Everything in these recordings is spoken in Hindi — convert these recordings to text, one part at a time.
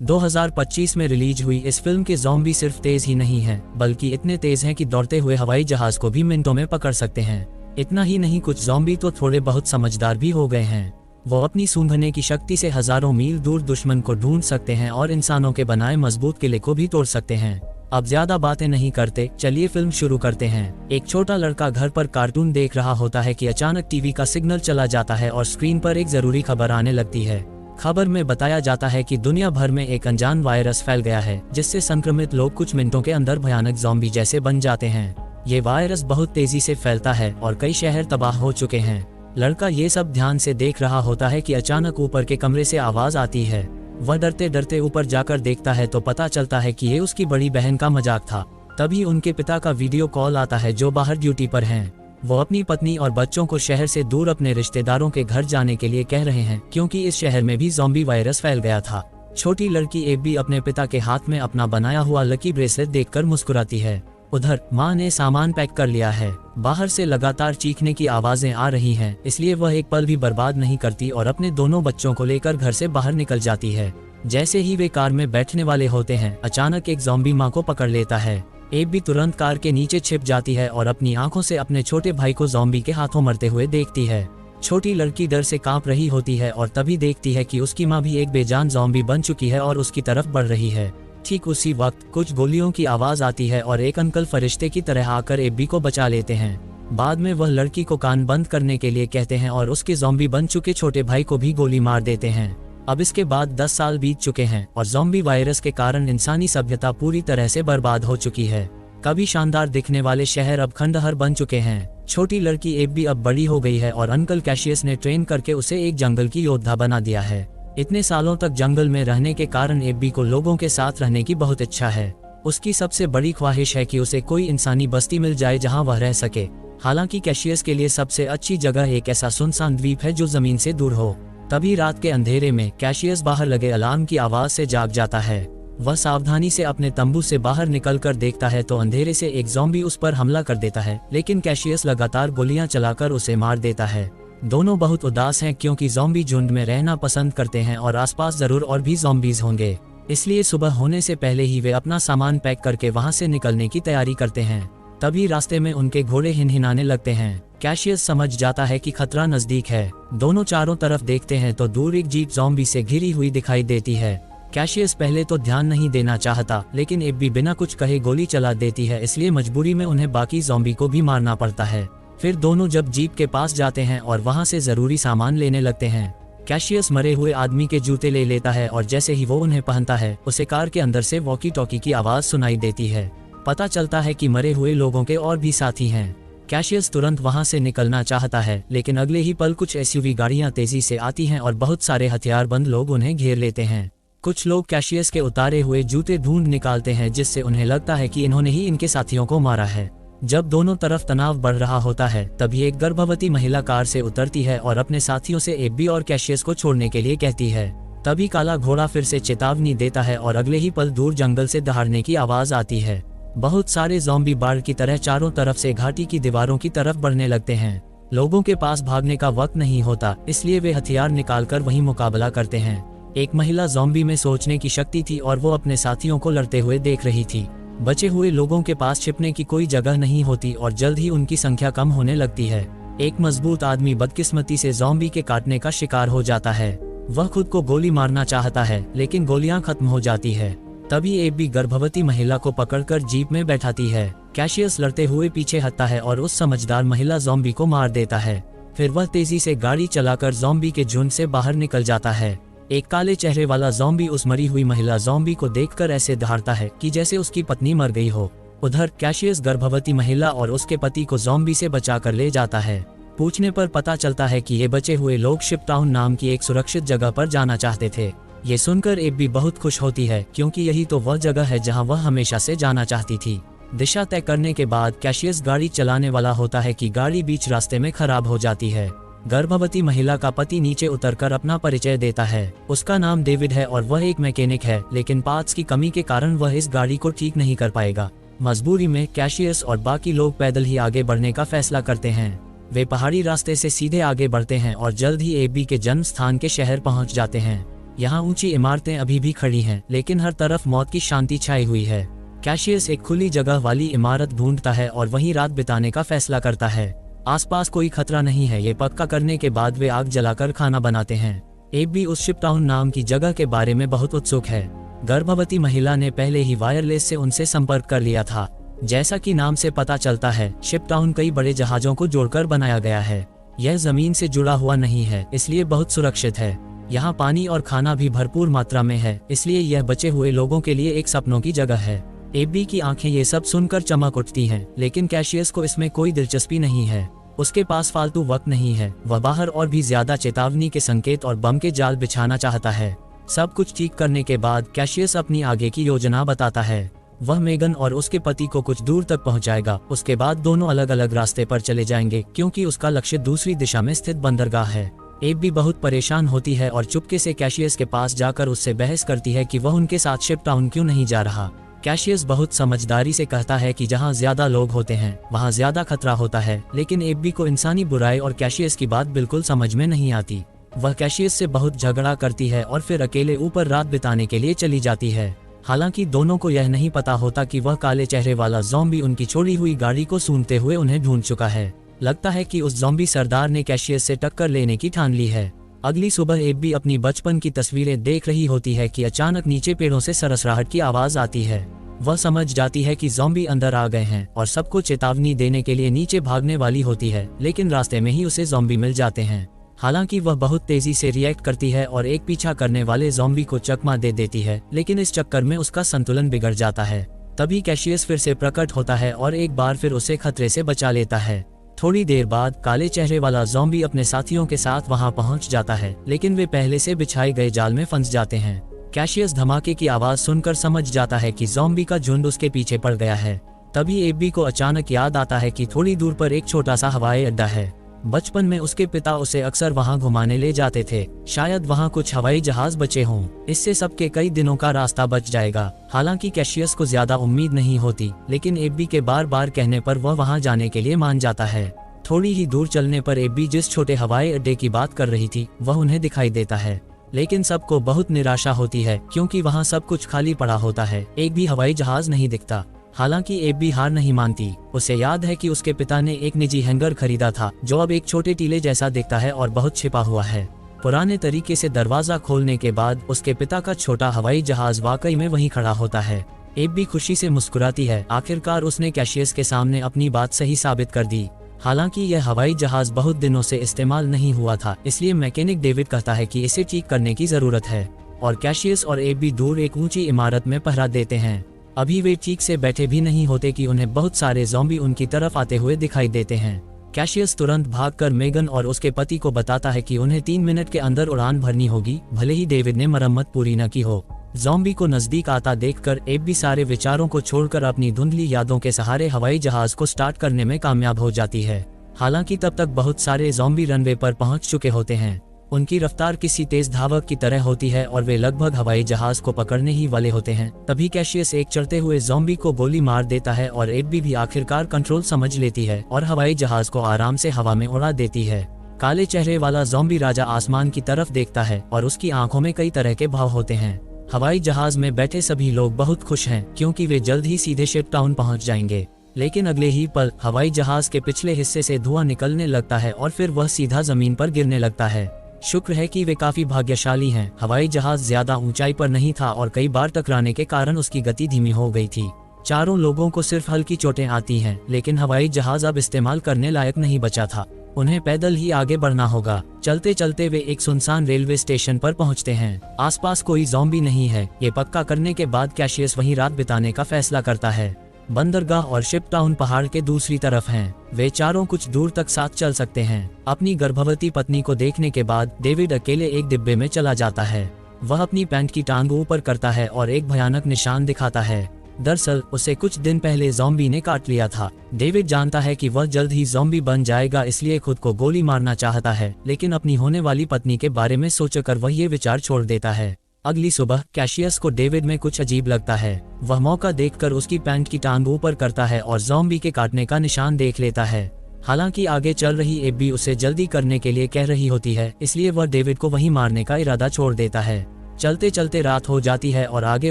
2025 में रिलीज हुई इस फिल्म के ज़ॉम्बी सिर्फ तेज ही नहीं हैं, बल्कि इतने तेज हैं कि दौड़ते हुए हवाई जहाज को भी मिनटों में पकड़ सकते हैं। इतना ही नहीं, कुछ ज़ॉम्बी तो थोड़े बहुत समझदार भी हो गए हैं। वो अपनी सूंघने की शक्ति से हजारों मील दूर दुश्मन को ढूंढ सकते हैं और इंसानों के बनाए मजबूत किले को भी तोड़ सकते हैं। अब ज्यादा बातें नहीं करते, चलिए फिल्म शुरू करते हैं। एक छोटा लड़का घर पर कार्टून देख रहा होता है कि अचानक टीवी का सिग्नल चला जाता है और स्क्रीन पर एक जरूरी खबर आने लगती है। खबर में बताया जाता है कि दुनिया भर में एक अनजान वायरस फैल गया है, जिससे संक्रमित लोग कुछ मिनटों के अंदर भयानक ज़ॉम्बी जैसे बन जाते हैं। ये वायरस बहुत तेजी से फैलता है और कई शहर तबाह हो चुके हैं। लड़का ये सब ध्यान से देख रहा होता है कि अचानक ऊपर के कमरे से आवाज आती है। वह डरते डरते ऊपर जाकर देखता है तो पता चलता है कि ये उसकी बड़ी बहन का मजाक था। तभी उनके पिता का वीडियो कॉल आता है, जो बाहर ड्यूटी पर हैं। वो अपनी पत्नी और बच्चों को शहर से दूर अपने रिश्तेदारों के घर जाने के लिए कह रहे हैं, क्योंकि इस शहर में भी ज़ॉम्बी वायरस फैल गया था। छोटी लड़की एबी अपने पिता के हाथ में अपना बनाया हुआ लकी ब्रेसलेट देखकर मुस्कुराती है। उधर माँ ने सामान पैक कर लिया है। बाहर से लगातार चीखने की आवाजें आ रही हैं, इसलिए वह एक पल भी बर्बाद नहीं करती और अपने दोनों बच्चों को लेकर घर से बाहर निकल जाती है। जैसे ही वे कार में बैठने वाले होते हैं, अचानक एक ज़ॉम्बी माँ को पकड़ लेता है। एबी तुरंत कार के नीचे छिप जाती है और अपनी आंखों से अपने छोटे भाई को ज़ॉम्बी के हाथों मरते हुए देखती है। छोटी लड़की डर से कांप रही होती है और तभी देखती है कि उसकी माँ भी एक बेजान ज़ॉम्बी बन चुकी है और उसकी तरफ बढ़ रही है। ठीक उसी वक्त कुछ गोलियों की आवाज आती है और एक अंकल फरिश्ते की तरह आकर एबी को बचा लेते हैं। बाद में वह लड़की को कान बंद करने के लिए कहते हैं और उसके ज़ॉम्बी बन चुके छोटे भाई को भी गोली मार देते हैं। अब इसके बाद 10 साल बीत चुके हैं और ज़ॉम्बी वायरस के कारण इंसानी सभ्यता पूरी तरह से बर्बाद हो चुकी है। कभी शानदार दिखने वाले शहर अब खंडहर बन चुके हैं। छोटी लड़की एबी अब बड़ी हो गई है और अंकल कैशियस ने ट्रेन करके उसे एक जंगल की योद्धा बना दिया है। इतने सालों तक जंगल में रहने के कारण एबी को लोगों के साथ रहने की बहुत इच्छा है। उसकी सबसे बड़ी ख्वाहिश है कि उसे कोई इंसानी बस्ती मिल जाए जहां वह रह सके। हालांकि कैशियस के लिए सबसे अच्छी जगह एक ऐसा सुनसान द्वीप है जो जमीन से दूर हो। तभी रात के अंधेरे में कैशियस बाहर लगे अलार्म की आवाज से जाग जाता है। वह सावधानी से अपने तंबू से बाहर निकलकर देखता है तो अंधेरे से एक ज़ॉम्बी उस पर हमला कर देता है, लेकिन कैशियस लगातार गोलियां चलाकर उसे मार देता है। दोनों बहुत उदास हैं क्योंकि ज़ॉम्बी झुंड में रहना पसंद करते हैं और आसपास जरूर और भी ज़ॉम्बीज होंगे। इसलिए सुबह होने से पहले ही वे अपना सामान पैक करके वहां से निकलने की तैयारी करते हैं। तभी रास्ते में उनके घोड़े हिनहिनाने लगते हैं। कैशियस समझ जाता है कि खतरा नजदीक है। दोनों चारों तरफ देखते हैं तो दूर एक जीप ज़ॉम्बी से घिरी हुई दिखाई देती है। कैशियस पहले तो ध्यान नहीं देना चाहता, लेकिन एबी बिना कुछ कहे गोली चला देती है, इसलिए मजबूरी में उन्हें बाकी ज़ॉम्बी को भी मारना पड़ता है। फिर दोनों जब जीप के पास जाते हैं और वहां से जरूरी सामान लेने लगते हैं। कैशियस मरे हुए आदमी के जूते ले लेता है और जैसे ही वो उन्हें पहनता है, उसे कार के अंदर से वॉकी टॉकी की आवाज सुनाई देती है। पता चलता है कि मरे हुए लोगों के और भी साथी हैं। कैशियस तुरंत वहां से निकलना चाहता है, लेकिन अगले ही पल कुछ एसयूवी गाड़ियां तेजी से आती हैं और बहुत सारे हथियारबंद लोग उन्हें घेर लेते हैं। कुछ लोग कैशियस के उतारे हुए जूते ढूंढ निकालते हैं, जिससे उन्हें लगता है कि इन्होंने ही इनके साथियों को मारा है। जब दोनों तरफ तनाव बढ़ रहा होता है, तभी एक गर्भवती महिला कार से उतरती है और अपने साथियों से एबी और कैशियस को छोड़ने के लिए कहती है। तभी काला घोड़ा फिर से चेतावनी देता है और अगले ही पल दूर जंगल से दहाड़ने की आवाज आती है। बहुत सारे ज़ॉम्बी बाढ़ की तरह चारों तरफ से घाटी की दीवारों की तरफ बढ़ने लगते हैं। लोगों के पास भागने का वक्त नहीं होता, इसलिए वे हथियार निकालकर वहीं मुकाबला करते हैं। एक महिला ज़ॉम्बी में सोचने की शक्ति थी और वो अपने साथियों को लड़ते हुए देख रही थी। बचे हुए लोगों के पास छिपने की कोई जगह नहीं होती और जल्द ही उनकी संख्या कम होने लगती है। एक मजबूत आदमी बदकिस्मती से ज़ॉम्बी के काटने का शिकार हो जाता है। वह खुद को गोली मारना चाहता है, लेकिन गोलियां खत्म हो जाती है। तभी एबी गर्भवती महिला को पकड़कर जीप में बैठाती है। कैशियस लड़ते हुए पीछे हटता है और उस समझदार महिला ज़ॉम्बी को मार देता है। फिर वह तेजी से गाड़ी चलाकर ज़ॉम्बी के झुंड से बाहर निकल जाता है। एक काले चेहरे वाला ज़ॉम्बी उस मरी हुई महिला ज़ॉम्बी को देखकर ऐसे दहाड़ता है कि जैसे उसकी पत्नी मर गई हो। उधर कैशियस गर्भवती महिला और उसके पति को ज़ॉम्बी से बचाकर ले जाता है। पूछने पर पता चलता है कि ये बचे हुए लोग शिप टाउन नाम की एक सुरक्षित जगह पर जाना चाहते थे। ये सुनकर एबी बहुत खुश होती है, क्योंकि यही तो वह जगह है जहां वह हमेशा से जाना चाहती थी। दिशा तय करने के बाद कैशियस गाड़ी चलाने वाला होता है कि गाड़ी बीच रास्ते में खराब हो जाती है। गर्भवती महिला का पति नीचे उतरकर अपना परिचय देता है। उसका नाम डेविड है और वह एक मैकेनिक है, लेकिन पार्ट्स की कमी के कारण वह इस गाड़ी को ठीक नहीं कर पाएगा। मजबूरी में कैशियस और बाकी लोग पैदल ही आगे बढ़ने का फैसला करते हैं। वे पहाड़ी रास्ते से सीधे आगे बढ़ते हैं और जल्द ही एबी के जन्म स्थान के शहर पहुंच जाते हैं। यहाँ ऊंची इमारतें अभी भी खड़ी हैं, लेकिन हर तरफ मौत की शांति छाई हुई है। कैशियस एक खुली जगह वाली इमारत ढूंढता है और वहीं रात बिताने का फैसला करता है। आसपास कोई खतरा नहीं है, ये पक्का करने के बाद वे आग जलाकर खाना बनाते हैं। एबी उस शिपटाउन नाम की जगह के बारे में बहुत उत्सुक है। गर्भवती महिला ने पहले ही वायरलेस से उनसे संपर्क कर लिया था। जैसा कि नाम से पता चलता है, शिपटाउन कई बड़े जहाजों को जोड़कर बनाया गया है। यह जमीन से जुड़ा हुआ नहीं है, इसलिए बहुत सुरक्षित है। यहाँ पानी और खाना भी भरपूर मात्रा में है, इसलिए यह बचे हुए लोगों के लिए एक सपनों की जगह है। एबी की आंखें ये सब सुनकर चमक उठती हैं, लेकिन कैशियस को इसमें कोई दिलचस्पी नहीं है। उसके पास फालतू वक्त नहीं है। वह बाहर और भी ज्यादा चेतावनी के संकेत और बम के जाल बिछाना चाहता है। सब कुछ ठीक करने के बाद कैशियस अपनी आगे की योजना बताता है। वह मेगन और उसके पति को कुछ दूर तक पहुंचाएगा। उसके बाद दोनों अलग अलग रास्ते पर चले जाएंगे, क्योंकि उसका लक्ष्य दूसरी दिशा में स्थित बंदरगाह है। एबी बहुत परेशान होती है और चुपके से कैशियस के पास जाकर उससे बहस करती है कि वह उनके साथ शिपटाउन क्यों नहीं जा रहा। कैशियस बहुत समझदारी से कहता है कि जहां ज्यादा लोग होते हैं वहां ज्यादा खतरा होता है, लेकिन एबी को इंसानी बुराई और कैशियस की बात बिल्कुल समझ में नहीं आती। वह कैशियस से बहुत झगड़ा करती है और फिर अकेले ऊपर रात बिताने के लिए चली जाती है। हालांकि दोनों को यह नहीं पता होता कि वह काले चेहरे वाला ज़ॉम्बी उनकी छोड़ी हुई गाड़ी को सूंघते हुए उन्हें ढूंढ चुका है। लगता है कि उस ज़ॉम्बी सरदार ने कैशियस से टक्कर लेने की ठान ली है। अगली सुबह एबी अपनी बचपन की तस्वीरें देख रही होती है कि अचानक नीचे पेड़ों से सरसराहट की आवाज आती है। वह समझ जाती है कि ज़ॉम्बी अंदर आ गए हैं और सबको चेतावनी देने के लिए नीचे भागने वाली होती है, लेकिन रास्ते में ही उसे ज़ॉम्बी मिल जाते हैं। हालांकि वह बहुत तेजी से रिएक्ट करती है और एक पीछा करने वाले ज़ॉम्बी को चकमा दे देती है, लेकिन इस चक्कर में उसका संतुलन बिगड़ जाता है। तभी कैशियस फिर से प्रकट होता है और एक बार फिर उसे खतरे से बचा लेता है। थोड़ी देर बाद काले चेहरे वाला ज़ॉम्बी अपने साथियों के साथ वहां पहुंच जाता है, लेकिन वे पहले से बिछाए गए जाल में फंस जाते हैं। कैशियस धमाके की आवाज सुनकर समझ जाता है कि ज़ॉम्बी का झुंड उसके पीछे पड़ गया है। तभी एबी को अचानक याद आता है कि थोड़ी दूर पर एक छोटा सा हवाई अड्डा है। बचपन में उसके पिता उसे अक्सर वहां घुमाने ले जाते थे। शायद वहां कुछ हवाई जहाज बचे हों। इससे सबके कई दिनों का रास्ता बच जाएगा। हालांकि कैशियस को ज्यादा उम्मीद नहीं होती, लेकिन एबी के बार बार कहने पर वह वहां जाने के लिए मान जाता है। थोड़ी ही दूर चलने पर एबी जिस छोटे हवाई अड्डे की बात कर रही थी वह उन्हें दिखाई देता है, लेकिन सबको बहुत निराशा होती है क्योंकि वहां सब कुछ खाली पड़ा होता है। एक भी हवाई जहाज नहीं दिखता। हालांकि एबी हार नहीं मानती। उसे याद है कि उसके पिता ने एक निजी हैंगर खरीदा था जो अब एक छोटे टीले जैसा दिखता है और बहुत छिपा हुआ है। पुराने तरीके से दरवाजा खोलने के बाद उसके पिता का छोटा हवाई जहाज वाकई में वहीं खड़ा होता है। एबी खुशी से मुस्कुराती है। आखिरकार उसने कैशियस के सामने अपनी बात सही साबित कर दी। हालांकि यह हवाई जहाज बहुत दिनों से इस्तेमाल नहीं हुआ था, इसलिए मैकेनिक डेविड कहता है कि इसे ठीक करने की जरूरत है और कैशियस और एबी दूर एक ऊंची इमारत में पहरा देते हैं। अभी वे ठीक से बैठे भी नहीं होते कि उन्हें बहुत सारे ज़ॉम्बी उनकी तरफ आते हुए दिखाई देते हैं। कैशियस तुरंत भागकर मेगन और उसके पति को बताता है कि उन्हें 3 मिनट के अंदर उड़ान भरनी होगी, भले ही डेविड ने मरम्मत पूरी न की हो। ज़ॉम्बी को नजदीक आता देखकर एबी सारे विचारों को छोड़कर अपनी धुंधली यादों के सहारे हवाई जहाज को स्टार्ट करने में कामयाब हो जाती है। हालांकि तब तक बहुत सारे ज़ॉम्बी रनवे पर पहुंच चुके होते हैं। उनकी रफ्तार किसी तेज धावक की तरह होती है और वे लगभग हवाई जहाज को पकड़ने ही वाले होते हैं। तभी कैशियस एक चढ़ते हुए ज़ॉम्बी को गोली मार देता है और एबी भी आखिरकार कंट्रोल समझ लेती है और हवाई जहाज को आराम से हवा में उड़ा देती है। काले चेहरे वाला ज़ॉम्बी राजा आसमान की तरफ देखता है और उसकी आंखों में कई तरह के भाव होते हैं। हवाई जहाज में बैठे सभी लोग बहुत खुश हैं क्योंकि वे जल्द ही सीधे शिपटाउन पहुंच जाएंगे। लेकिन अगले ही पल हवाई जहाज के पिछले हिस्से से धुआं निकलने लगता है और फिर वह सीधा जमीन पर गिरने लगता है। शुक्र है कि वे काफी भाग्यशाली हैं। हवाई जहाज ज्यादा ऊंचाई पर नहीं था और कई बार टकराने के कारण उसकी गति धीमी हो गई थी। चारों लोगों को सिर्फ हल्की चोटें आती हैं, लेकिन हवाई जहाज अब इस्तेमाल करने लायक नहीं बचा था। उन्हें पैदल ही आगे बढ़ना होगा। चलते चलते वे एक सुनसान रेलवे स्टेशन पर पहुंचते हैं। आसपास कोई ज़ॉम्बी नहीं है। ये पक्का करने के बाद कैशियस वहीं रात बिताने का फैसला करता है। बंदरगाह और शिपटाउन पहाड़ के दूसरी तरफ हैं। वे चारों कुछ दूर तक साथ चल सकते हैं। अपनी गर्भवती पत्नी को देखने के बाद डेविड अकेले एक डिब्बे में चला जाता है। वह अपनी पैंट की टांग ऊपर करता है और एक भयानक निशान दिखाता है। दरअसल उसे कुछ दिन पहले ज़ॉम्बी ने काट लिया था। डेविड जानता है कि वह जल्द ही ज़ॉम्बी बन जाएगा, इसलिए खुद को गोली मारना चाहता है, लेकिन अपनी होने वाली पत्नी के बारे में सोचकर वह ये विचार छोड़ देता है। अगली सुबह कैशियस को डेविड में कुछ अजीब लगता है। वह मौका देखकर उसकी पैंट की टांग ऊपर करता है और ज़ॉम्बी के काटने का निशान देख लेता है। हालांकि आगे चल रही एबी उसे जल्दी करने के लिए कह रही होती है, इसलिए वह डेविड को वहीं मारने का इरादा छोड़ देता है। चलते चलते रात हो जाती है और आगे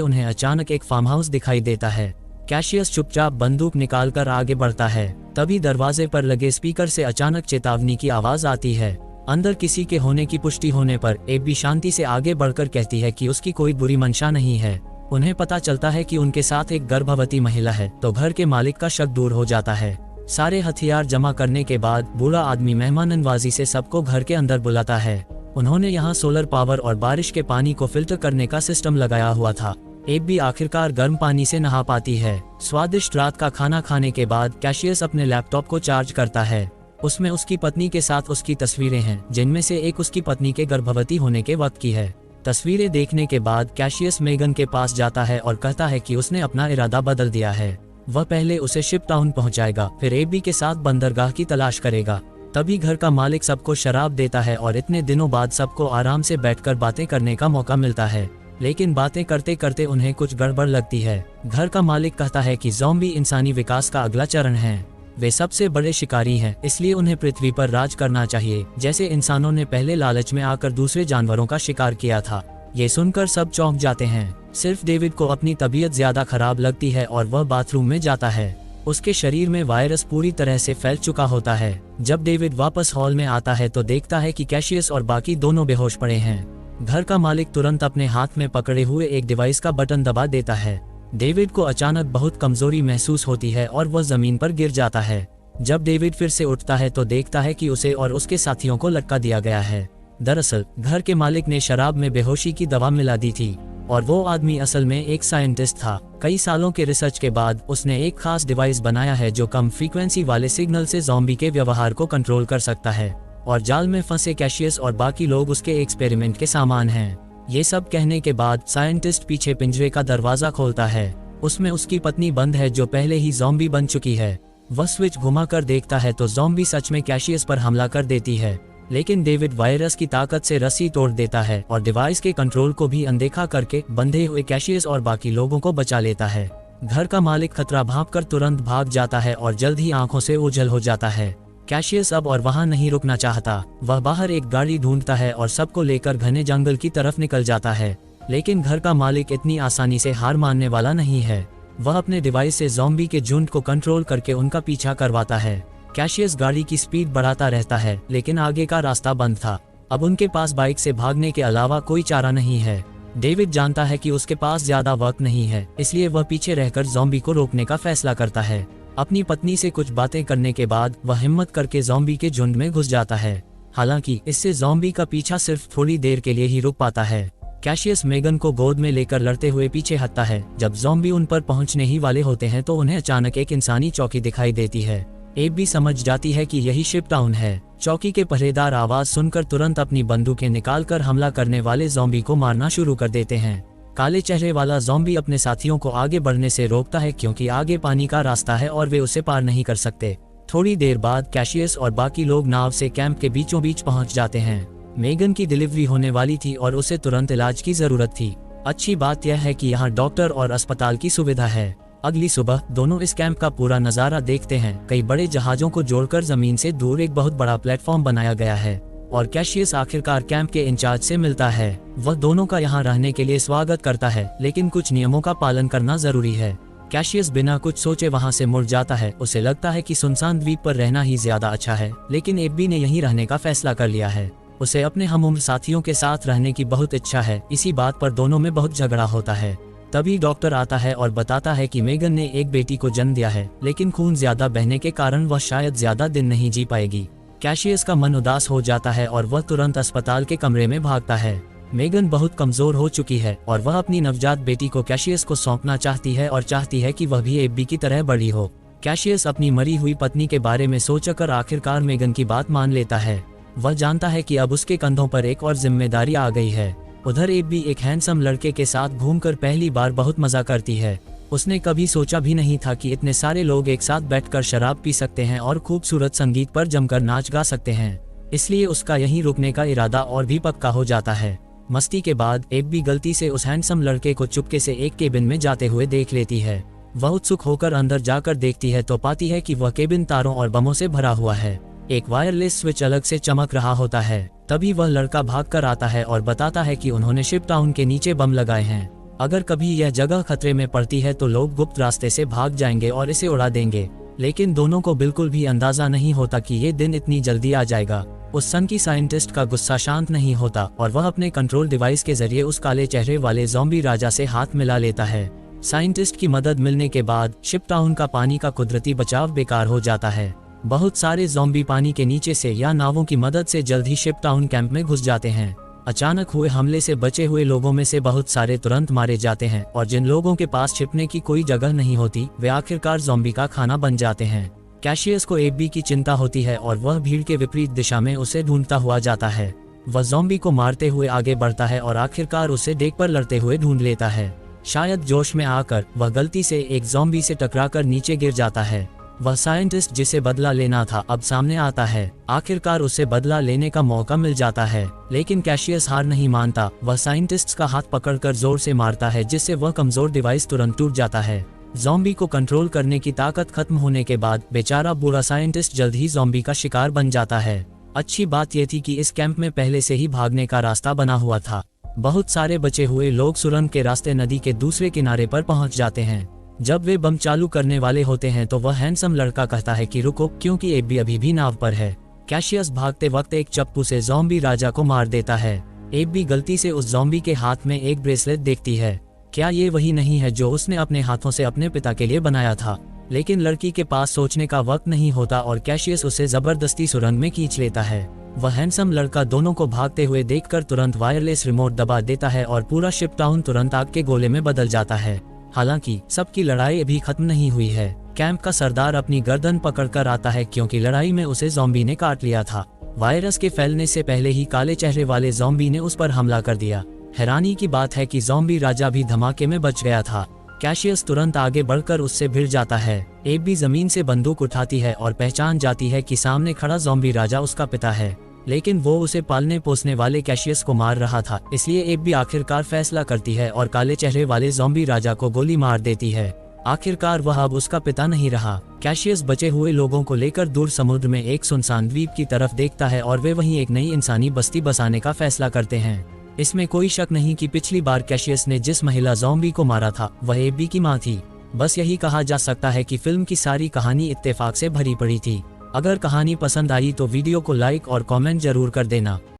उन्हें अचानक एक फार्म हाउस दिखाई देता है। कैशियस चुपचाप बंदूक निकालकर आगे बढ़ता है। तभी दरवाजे पर लगे स्पीकर से अचानक चेतावनी की आवाज आती है। अंदर किसी के होने की पुष्टि होने पर एबी शांति से आगे बढ़कर कहती है कि उसकी कोई बुरी मंशा नहीं है। उन्हें पता चलता है कि उनके साथ एक गर्भवती महिला है तो घर के मालिक का शक दूर हो जाता है। सारे हथियार जमा करने के बाद बूढ़ा आदमी मेहमान नवाजी से सबको घर के अंदर बुलाता है। उन्होंने यहाँ सोलर पावर और बारिश के पानी को फिल्टर करने का सिस्टम लगाया हुआ था। एबी आखिरकार गर्म पानी से नहा पाती है। स्वादिष्ट रात का खाना खाने के बाद कैशियस अपने लैपटॉप को चार्ज करता है। उसमें उसकी पत्नी के साथ उसकी तस्वीरें हैं, जिनमें से एक उसकी पत्नी के गर्भवती होने के वक्त की है। तस्वीरें देखने के बाद कैशियस मेगन के पास जाता है और कहता है कि उसने अपना इरादा बदल दिया है। वह पहले उसे शिप टाउन पहुंचाएगा, फिर एबी के साथ बंदरगाह की तलाश करेगा। तभी घर का मालिक सबको शराब देता है और इतने दिनों बाद सबको आराम से बैठकर बातें करने का मौका मिलता है। लेकिन बातें करते करते उन्हें कुछ गड़बड़ लगती है। घर का मालिक कहता है कि ज़ॉम्बी इंसानी विकास का अगला चरण है। वे सबसे बड़े शिकारी हैं, इसलिए उन्हें पृथ्वी पर राज करना चाहिए, जैसे इंसानों ने पहले लालच में आकर दूसरे जानवरों का शिकार किया था। ये सुनकर सब चौंक जाते हैं। सिर्फ डेविड को अपनी तबीयत ज्यादा खराब लगती है और वह बाथरूम में जाता है। उसके शरीर में वायरस पूरी तरह से फैल चुका होता है। जब डेविड वापस हॉल में आता है तो देखता है कि कैशियस और बाकी दोनों बेहोश पड़े हैं। घर का मालिक तुरंत अपने हाथ में पकड़े हुए एक डिवाइस का बटन दबा देता है। डेविड को अचानक बहुत कमजोरी महसूस होती है और वह जमीन पर गिर जाता है। जब डेविड फिर से उठता है तो देखता है कि उसे और उसके साथियों को लटका दिया गया है। दरअसल घर के मालिक ने शराब में बेहोशी की दवा मिला दी थी और वो आदमी असल में एक साइंटिस्ट था। कई सालों के रिसर्च के बाद उसने एक खास डिवाइस बनाया है जो कम फ्रीक्वेंसी वाले सिग्नल से ज़ॉम्बी के व्यवहार को कंट्रोल कर सकता है। और जाल में फंसे कैशियस और बाकी लोग उसके एक्सपेरिमेंट के सामान हैं। ये सब कहने के बाद साइंटिस्ट पीछे पिंजरे का दरवाजा खोलता है। उसमें उसकी पत्नी बंद है जो पहले ही ज़ॉम्बी बन चुकी है। वह स्विच घुमाकर देखता है तो ज़ॉम्बी सच में कैशियस पर हमला कर देती है। लेकिन डेविड वायरस की ताकत से रस्सी तोड़ देता है और डिवाइस के कंट्रोल को भी अनदेखा करके बंधे हुए कैशियस और बाकी लोगों को बचा लेता है। घर का मालिक खतरा भांपकर तुरंत भाग जाता है और जल्द ही आंखों से ओझल हो जाता है। कैशियस अब और वहां नहीं रुकना चाहता। वह बाहर एक गाड़ी ढूंढता है और सबको लेकर घने जंगल की तरफ निकल जाता है। लेकिन घर का मालिक इतनी आसानी से हार मानने वाला नहीं है। वह अपने डिवाइस से ज़ॉम्बी के झुंड को कंट्रोल करके उनका पीछा करवाता है। कैशियस गाड़ी की स्पीड बढ़ाता रहता है, लेकिन आगे का रास्ता बंद था। अब उनके पास बाइक से भागने के अलावा कोई चारा नहीं है। डेविड जानता है कि उसके पास ज्यादा वक्त नहीं है, इसलिए वह पीछे रहकर ज़ॉम्बी को रोकने का फैसला करता है। अपनी पत्नी से कुछ बातें करने के बाद वह हिम्मत करके ज़ॉम्बी के झुंड में घुस जाता है। हालांकि इससे ज़ॉम्बी का पीछा सिर्फ थोड़ी देर के लिए ही रुक पाता है। कैशियस मेगन को गोद में लेकर लड़ते हुए पीछे हटता है। जब ज़ॉम्बी उन पर पहुंचने ही वाले होते हैं तो उन्हें अचानक एक इंसानी चौकी दिखाई देती है। एब भी समझ जाती है कि यही शिप टाउन है। चौकी के पहरेदार आवाज सुनकर तुरंत अपनी बंदूकें निकालकर हमला करने वाले ज़ॉम्बी को मारना शुरू कर देते हैं। काले चेहरे वाला ज़ॉम्बी अपने साथियों को आगे बढ़ने से रोकता है क्योंकि आगे पानी का रास्ता है और वे उसे पार नहीं कर सकते। थोड़ी देर बाद कैशियस और बाकी लोग नाव से कैंप के बीचों बीच पहुंच जाते हैं। मेगन की डिलीवरी होने वाली थी और उसे तुरंत इलाज की जरूरत थी। अच्छी बात यह है कि यहाँ डॉक्टर और अस्पताल की सुविधा है। अगली सुबह दोनों इस कैंप का पूरा नजारा देखते हैं। कई बड़े जहाजों को जोड़कर जमीन से दूर एक बहुत बड़ा प्लेटफॉर्म बनाया गया है और कैशियस आखिरकार कैंप के इंचार्ज से मिलता है। वह दोनों का यहाँ रहने के लिए स्वागत करता है, लेकिन कुछ नियमों का पालन करना जरूरी है। कैशियस बिना कुछ सोचे वहाँ से मुड़ जाता है। उसे लगता है कि सुनसान द्वीप पर रहना ही ज्यादा अच्छा है, लेकिन एब्बी ने यहीं रहने का फैसला कर लिया है। उसे अपने हमउम्र साथियों के साथ रहने की बहुत इच्छा है। इसी बात पर दोनों में बहुत झगड़ा होता है। तभी डॉक्टर आता है और बताता है कि मेगन ने एक बेटी को जन्म दिया है, लेकिन खून ज्यादा बहने के कारण वह शायद ज्यादा दिन नहीं जी पाएगी। कैशियस का मन उदास हो जाता है और वह तुरंत अस्पताल के कमरे में भागता है। मेगन बहुत कमजोर हो चुकी है और वह अपनी नवजात बेटी को कैशियस को सौंपना चाहती है और चाहती है कि वह भी एब्बी की तरह बड़ी हो। कैशियस अपनी मरी हुई पत्नी के बारे में सोचकर आखिरकार मेगन की बात मान लेता है। वह जानता है कि अब उसके कंधों पर एक और जिम्मेदारी आ गई है। उधर एब्बी एक हैंडसम लड़के के साथ घूमकर पहली बार बहुत मजा करती है। उसने कभी सोचा भी नहीं था कि इतने सारे लोग एक साथ बैठकर शराब पी सकते हैं और खूबसूरत संगीत पर जमकर नाच गा सकते हैं। इसलिए उसका यहीं रुकने का इरादा और भी पक्का हो जाता है। मस्ती के बाद एब्बी गलती से उस हैंडसम लड़के को चुपके से एक केबिन में जाते हुए देख लेती है। वह उत्सुक होकर अंदर जाकर देखती है तो पाती है कि वह केबिन तारों और बमों से भरा हुआ है। एक वायरलेस स्विच अलग से चमक रहा होता है। तभी वह लड़का भाग कर आता है और बताता है कि उन्होंने शिप टाउन के नीचे बम लगाए हैं। अगर कभी यह जगह खतरे में पड़ती है तो लोग गुप्त रास्ते से भाग जाएंगे और इसे उड़ा देंगे। लेकिन दोनों को बिल्कुल भी अंदाजा नहीं होता कि ये दिन इतनी जल्दी आ जाएगा। उस सनकी साइंटिस्ट का गुस्सा शांत नहीं होता और वह अपने कंट्रोल डिवाइस के जरिए उस काले चेहरे वाले ज़ॉम्बी राजा से हाथ मिला लेता है। साइंटिस्ट की मदद मिलने के बाद शिप टाउन का पानी का कुदरती बचाव बेकार हो जाता है। बहुत सारे ज़ॉम्बी पानी के नीचे से या नावों की मदद से जल्द ही शिप टाउन कैंप में घुस जाते हैं। अचानक हुए हमले से बचे हुए लोगों में से बहुत सारे तुरंत मारे जाते हैं और जिन लोगों के पास छिपने की कोई जगह नहीं होती वे आखिरकार ज़ॉम्बी का खाना बन जाते हैं। कैशियस को एबी की चिंता होती है और वह भीड़ के विपरीत दिशा में उसे ढूंढता हुआ जाता है। वह ज़ॉम्बी को मारते हुए आगे बढ़ता है और आखिरकार उसे डेक पर लड़ते हुए ढूंढ लेता है। शायद जोश में आकर वह गलती से एक ज़ॉम्बी से टकराकर नीचे गिर जाता है। वह साइंटिस्ट जिसे बदला लेना था अब सामने आता है। आखिरकार उसे बदला लेने का मौका मिल जाता है, लेकिन कैशियस हार नहीं मानता। वह साइंटिस्ट का हाथ पकड़कर जोर से मारता है जिससे वह कमजोर डिवाइस तुरंत टूट जाता है। ज़ॉम्बी को कंट्रोल करने की ताकत खत्म होने के बाद बेचारा बुरा साइंटिस्ट जल्द ही ज़ॉम्बी का शिकार बन जाता है। अच्छी बात यह थी कि इस कैंप में पहले से ही भागने का रास्ता बना हुआ था। बहुत सारे बचे हुए लोग सुरंग के रास्ते नदी के दूसरे किनारे पर पहुंच जाते हैं। जब वे बम चालू करने वाले होते हैं तो वह हैंडसम लड़का कहता है कि रुको, क्योंकि एबी अभी भी नाव पर है। कैशियस भागते वक्त एक चप्पू से ज़ॉम्बी राजा को मार देता है। एबी गलती से उस ज़ॉम्बी के हाथ में एक ब्रेसलेट देखती है। क्या ये वही नहीं है जो उसने अपने हाथों से अपने पिता के लिए बनाया था? लेकिन लड़की के पास सोचने का वक्त नहीं होता और कैशियस उसे जबरदस्ती सुरंग में खींच लेता है। वह हैंडसम लड़का दोनों को भागते हुए देखकर तुरंत वायरलेस रिमोट दबा देता है और पूरा शिप टाउन तुरंत आग के गोले में बदल जाता है। हालांकि सबकी लड़ाई अभी खत्म नहीं हुई है। कैंप का सरदार अपनी गर्दन पकड़कर आता है क्योंकि लड़ाई में उसे ज़ॉम्बी ने काट लिया था। वायरस के फैलने से पहले ही काले चेहरे वाले ज़ॉम्बी ने उस पर हमला कर दिया। हैरानी की बात है कि ज़ॉम्बी राजा भी धमाके में बच गया था। कैशियस तुरंत आगे बढ़कर उससे भिड़ जाता है। एबी जमीन से बंदूक उठाती है और पहचान जाती है कि सामने खड़ा ज़ॉम्बी राजा उसका पिता है, लेकिन वो उसे पालने पोसने वाले कैशियस को मार रहा था। इसलिए एबी आखिरकार फैसला करती है और काले चेहरे वाले ज़ॉम्बी राजा को गोली मार देती है। आखिरकार वह अब उसका पिता नहीं रहा। कैशियस बचे हुए लोगों को लेकर दूर समुद्र में एक सुनसान द्वीप की तरफ देखता है और वे वहीं एक नई इंसानी बस्ती बसाने का फैसला करते हैं। इसमें कोई शक नहीं कि पिछली बार कैशियस ने जिस महिला ज़ॉम्बी को मारा था वह एबी की मां थी। बस यही कहा जा सकता है कि फिल्म की सारी कहानी इत्तेफाक से भरी पड़ी थी। अगर कहानी पसंद आई तो वीडियो को लाइक और कमेंट जरूर कर देना।